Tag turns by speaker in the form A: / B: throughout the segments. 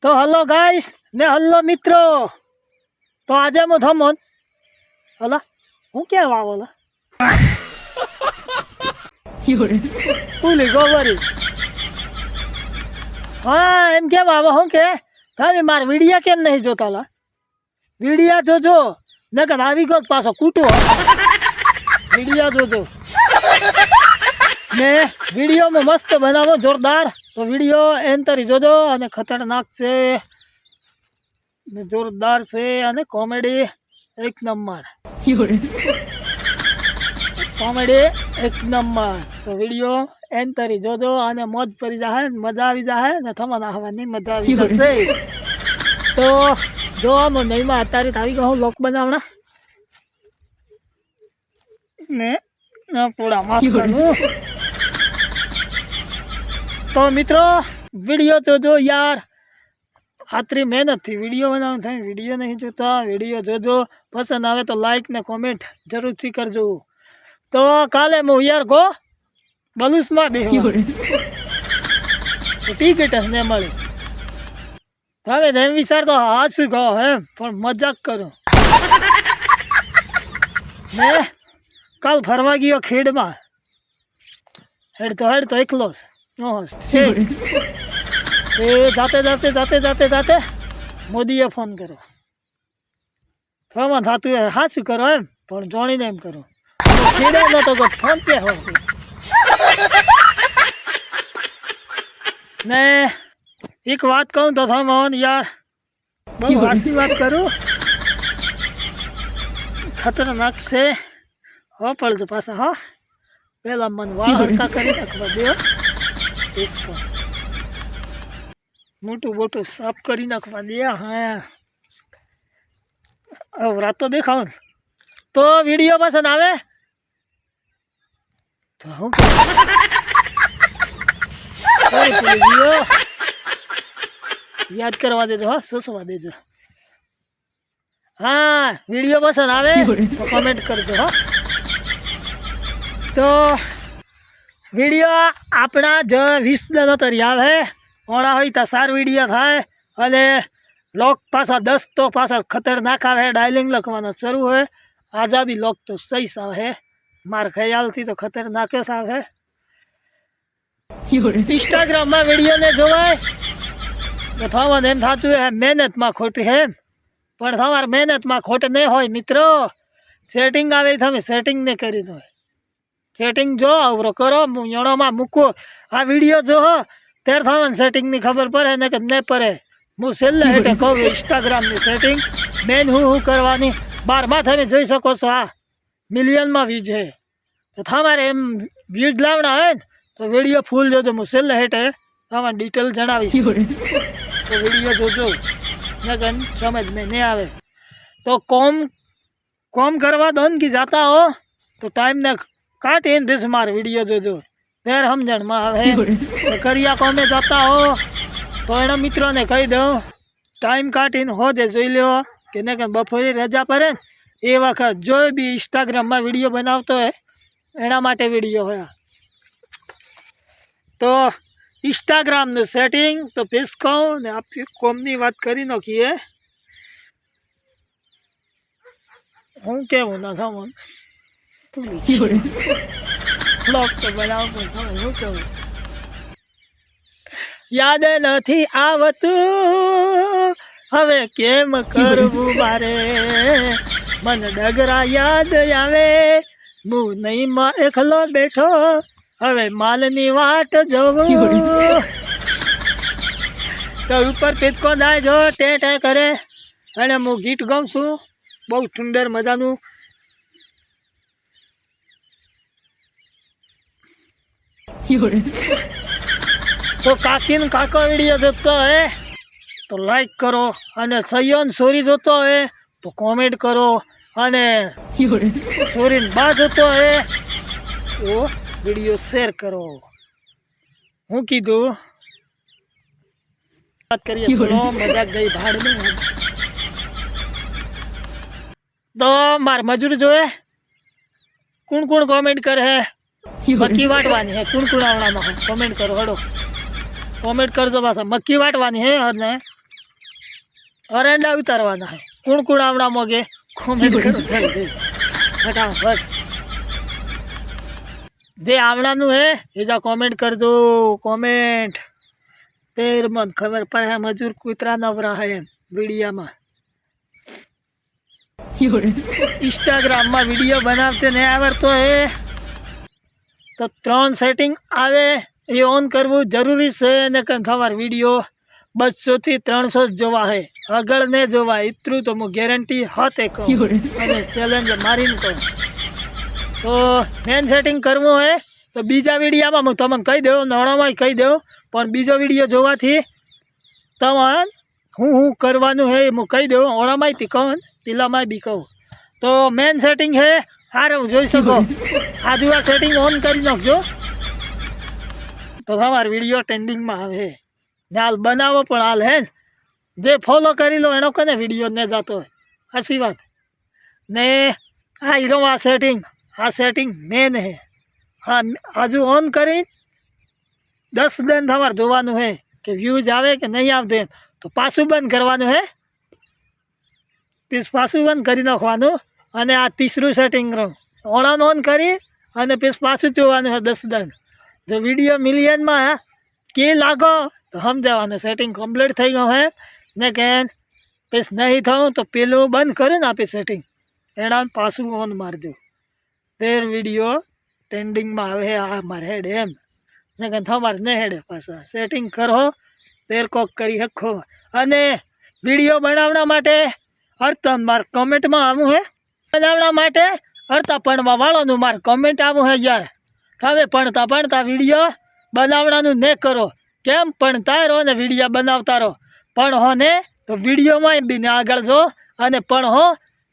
A: તો hello guys ને hello મિત્રો, તો આજે હું થમોન હલા હું ક્યાં વાવોલા ભૂલી ગોવરી હા એમ કેમ આવો હું કે તમે માર વિડિયા કેમ નહીં જોતા લા? વિડિયા જોજો નકર આવી ગયો પાછો કૂટો વિડિયા જોજો ને વિડીયોમાં મસ્ત બનાવો જોરદાર. તો વિડીયો એન્તરી જોજો અને ખતરનાક છે ને જોરદાર છે અને કોમેડી એક નંબર કોમેડી એક નંબર. તો વિડીયો એન્તરી જોજો અને મોજ પડી જાય મજા આવી જાય ને તમારા આવવાની મજા આવી જશે. તો જો હું નહીમાં અત્યારે આવી ગયો લોક બનાવણા ને પૂરા માફ કરું. તો મિત્રો વિડીયો જોજો યાર, આટલી મહેનતથી વિડીયો બનાવવાનો થાય. વિડીયો નહીં જોતા વિડીયો જોજો, પસંદ આવે તો લાઈક ને કોમેન્ટ જરૂરથી કરજો. તો કાલે હું યાર ગો બલુસમાં બેહવા ટિકિટ જ ને મળી. હવે એમ વિચારતો હાથ કહો એમ પણ મજાક કરો ને કાલ ફરવા ગયો ખેડમાં. હેડતો એકલો છે એ જાતે મોદીએ ફોન કર્યો. ફોન થતું હોય હાશું કરો એમ પણ જોણીને એમ કરો. ખેડે નતો ફોન પે હો ને એક વાત કહું તો થમોન યાર બહુ હાસી વાત કરું, ખતરનાક છે હો. પડજો પાછા હા પેલા મન વાળ હરકા કરી નાખવા દો, इसको मोटू बोटू साफ करी नाखवा दिया. हाँ अब रात तो देखा तो वीडियो पसंद आवे तो हम याद करवा देजो, हाँ सोचवा देजो. हाँ वीडियो पसंद आवे तो कमेंट करजो. हाँ तो वीडियो अपना जो 20 दिन तरी आवे ओणा होय तो सार वीडियो थाय अने लोक पासा 10 तो पासा खतरनाक आवे. डायलिंग लखवानो शुरू है. आजा भी लोक तो सही आवे, मार ख्याल थी तो खतरनाक ज आवे. इंस्टाग्राम में वीडियो ने जोवाय तो थवान एम थातुं है मेहनत में खोट है, पण तमार मेहनत में खोट नहीं होय मित्रों. सेटिंग आवे तमे सेटिंग ने करी दो. सेटिंग जो अवरो करो यणो में मूको आ वीडियो जो हो त्यार थवान सेटिंग नी खबर पड़े ने कि नहीं पड़े. हूँ छेल्ले हेठे कहूँ इंस्टाग्राम नी सेटिंग मेन हूँ करवानी 12 में थमे जोई सको छो. आ मिलियन में व्यूज है तो तमारे एम व्यूज लावना है तो वीडियो फूल जोजो. हूँ छेल्ले हेठे तमारे डिटेल जणावीश तो वीडियो जोजो नकन समझ में नहीं आवे. तो कॉम करवा दो कि जाता हो तो टाइम ने काटे बेस मार वीडियो जोजो देर समझण में आवे. करिया कोमे जाता हो तो एना मित्रों ने कही दो टाइम काटीने हो जे जोई लो कि ने बपोरे रजा पड़े ए वखत जो भी इंस्टाग्राम में वीडियो बनावतो है एना माटे वीडियो है. तो इंस्टाग्राम नु सेटिंग तो पेस कहूँ ने आप कोमनी बात करी नाखीए. हूँ केवुं ना थमोन ब्लॉग तो बनाव याद नहीं आवतु हवे केम करवू मारे. मन डगरा याद आवे मु नहीं मां एकलो बैठो हवे मालनी वाट जोवू. तो ऊपर पेटको दाय जो टे टे करे अने मु गीत गाऊं छूं बहुत सुंदर मजानु. तो काकीन काका वीडियो जोतो है तो लाइक करो अने सयन सोरी जोतो है तो कमेंट करो अने सोरीन बा जोतो है तो वीडियो शेयर करो. हूँ कीधु बात करिए चलो मजाक गई भाड़ में. तो मार मजूर जो है कौन कमेंट करे है मक्की वाटवानी है कुण आवड़ा में कमेंट करो हड़ो कमेंट कर दो पासा मक्की वाटवानी है और અરેંડા ઉતારવાના હે કુણ કુણ આવડા મોગે કોમેન્ટ કરો જલ્દી ફટાફટ જે આવડાનું હે એ જા કોમેન્ટ કરજો કોમેન્ટ તેર મન ખબર પડે મજૂર કૂતરા નવરા હે વિડીયામાં इंस्टाग्राम में वीडियो बनाते नहीं आवड़तो है तो 3 सेटिंग आवे ये ऑन करवू जरूरी से ने कन थवार वीडियो 200 થી 300 जोवा है अगल ने जोवा इतरू तो मु गेरंटी हाथे कहूं अने चैलेंज मारीन कहूं तो मेन सेटिंग करवू है तो बीजा वीडियो में हूँ तमने कही देव नोड़ा में कही देव पण बीजो वीडियो जोवाथी तमने हूँ करवानुं है हूँ कही देव ओड़ा में कहूँ पीला में भी कहूँ तो मेन सेटिंग है हारे हूँ जोई सको आजू आ सेटिंग ऑन करी नाखजो तो तमार वीडियो ट्रेंडिंग में आवे ने हाल बनावो पण हाल है जे फॉलो करी लो एनो कने वीडियो ने जातो है अच्छी बात ने आ हीरो आ सेटिंग मेन है हाँ आजू ऑन करी 10 दिन तमार जोवानुं है कि व्यूज आवे कि नहीं आवते तो पाछू बंद करवानुं है पीस पाछू बंद करी नाखवानुं अने आ तीसरू सेटिंग ओणान ऑन करी अने पीस पाछू जोवानुं है 10 दिन जो वीडियो मिलियन में के लागो तो समझावानुं सेटिंग कम्प्लीट थई गयो है ने केन पीस नहीं थऊं तो पेलू बंद करीने आपी सेटिंग एना पाछू ऑन मार दो तेर वीडियो ट्रेंडिंग में आवे आ मारे हेड एम ने केन थमार ने हेडे पाछा सेटिंग करो तेर कोक करी हखो अने वीडियो बनावना माटे अर्थन मार कमेंट में आवू है बनावना माटे अर्था पणवा वाळोनुं मार कमेंट आवू है यार तमे पणता वीडियो बनावनानुं ने करो केम पणता रहो ने वीडियो बनावता रहो पण हो ने तो वीडियो में भी ने आगळ जो अने पण हो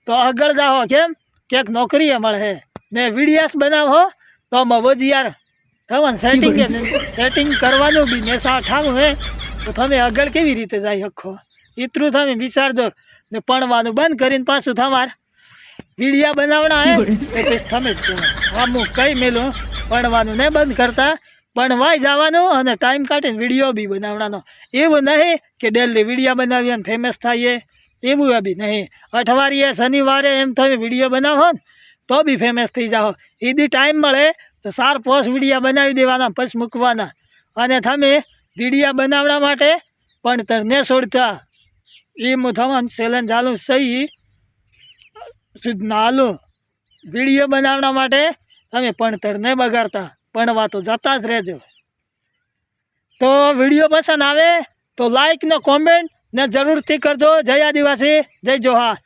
A: तो आगळ जाओ केम केक नौकरी मळे ने वीडियोस बनावो तो मवोज यार तमने सेटिंग करवानुं भी ने सा ठावुं है तो तमे आगळ केवी रीते जाई हको इतरू तमे विचारजो ने पणवानुं बंद करीने पाछुं तमार वीडियो बनावना है तो पीस तमे जो हम कई मेलूं पणवानुं ने बंद करता पणवाई जवानुं अने टाइम काढीने वीडियो भी बनाववानो एवुं नहीं कि डेली वीडियो बनावी अने फेमस थाईए एवुं भी नहीं अठवाडिये शनिवारे एम तमे वीडियो बनावो तो भी फेमस थई जाओ ईदी टाइम मळे तो 4 पोस्ट वीडियो बनावी देवाना पछी मूकवाना अने तमे वीडियो बनाववा माटे भणतर ने छोड़ता ए हूँ तमने चेलेंज आलू सही शुद्ध नालू वीडियो बनाववा माटे तमे भणतर ने बगाड़ता भणवा तो जता ज रहेजो तो वीडियो पसंद आवे तो लाइक ने कॉमेंट ने जरूर थी करजो जय आदिवासी जय जोहार।